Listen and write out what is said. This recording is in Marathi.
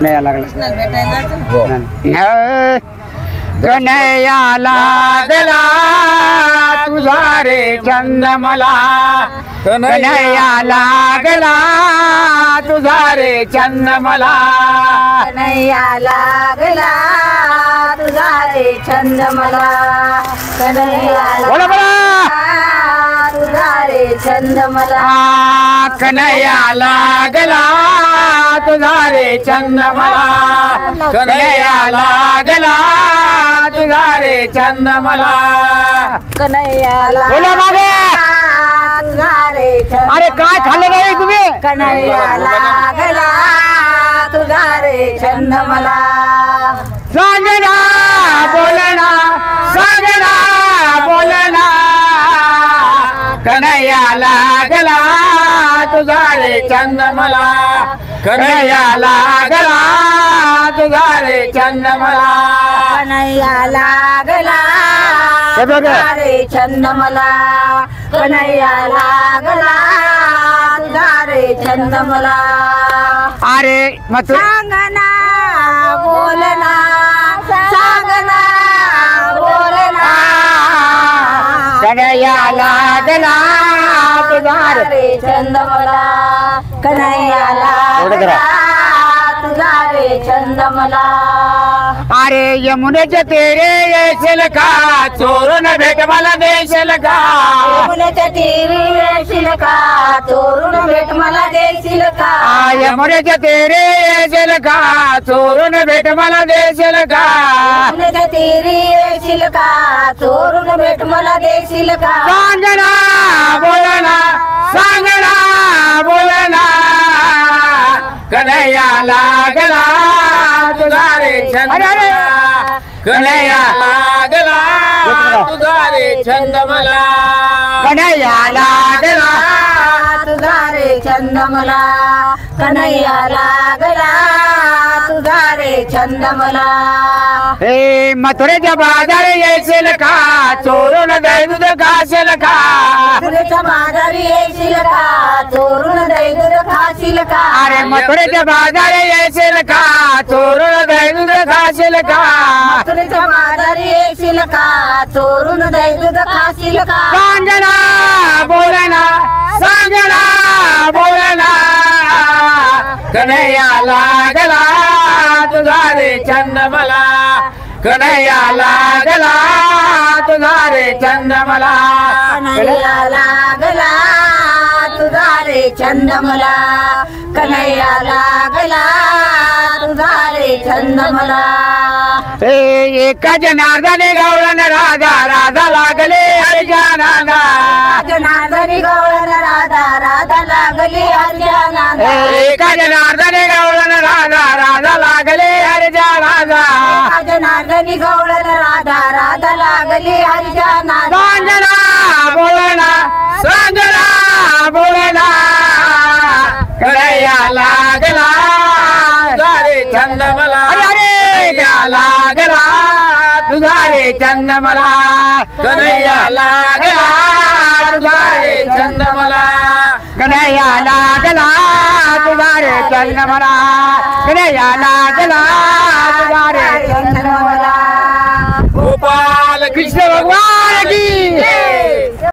नाही लागला कन्हैया लागला तुझा रे चंद मला कन्हैया लागला तुझा रे चंद मला कन्हैया लागला तुझा रे छंद मला कन्हैया बोला बोला तुझा रे छंद मला कन्हैया लागला तुझा रे चंद मला कन्हैया लागला तुझा रे चंद मला कन्हैया बोला मागे तुझा रे छंद अरे काय खाल्लं नाही तुम्ही कन्हैया लागला तुझा रे छंद मला सांगना बोलना सांगना बोलना कन्हैया लागला तुझा रे चंद मला कन्हैया लागला तुझा रे चंद मला कन्हैया लागला तुझा रे छंद मला कन्हैया लागला तुझा रे छंद मला अरे मग सांगना बोलना सांगना बोलना कन्हैया लागला तुझा रे छंद मला कन्हैया लागला तुझा रे छंद मला अरे यमुनेचे तेरे येशील का चोरून भेट मला देशील का यमुनेच्या तीरी येशील का चोरून भेट मला देशील का यमुनेचे तेरे येशील का चोरून भेट मला देशील का यमुनेच्या तीरी येशील का चोरून भेट मला देशील का सांगना बोलना सांगना बोलना कन्हैया लागला तुझा रे छंद मला कन्हैया लागला तुझा रे छंद मला कन्हैया लागला तुझा रे छंद मला कन्हैया लागला तुझा रे छंद मला हे मथुरेच्या बाजार येशील का चोरून दही दूध खाशील का मथुरेच्या बाजारी येशील का चोरून दही दूध खाशील का अरे मथुरेच्या बाजार येशील का चोरून दही दूध खाशील का मथुरेच्या बाजारी येशील का चोरून दही दूध खाशील का सांगना बोलना सांगना बोलना कन्हैया लागला तुझा रे चंद मला कन्हैया लागला तुझा रे चंद मला कन्हैया लागला तुझा रे छंद मला कन्हैया लागला तुझा रे छंद मला एका जनार्दने गवळण राधा राधा लागले हरिजानाना जनार्दनी गवळण राधा राधा लागली हरिजानाना एका जनार्दने गवळण राधा राधा लागले हरिजानाना जनार्दनी गवळण राधा राधा लागली हरिजानाना सांगना बोलना सांगना बोलना कन्हैया लागला तुझा रे छंद मला कन्हैया लागला तुझा रे छंद मला कन्हैया लागला तुझा रे छंद मला कन्हैया लागला तुझा रे छंद मला कन्हैया लागला तुझा रे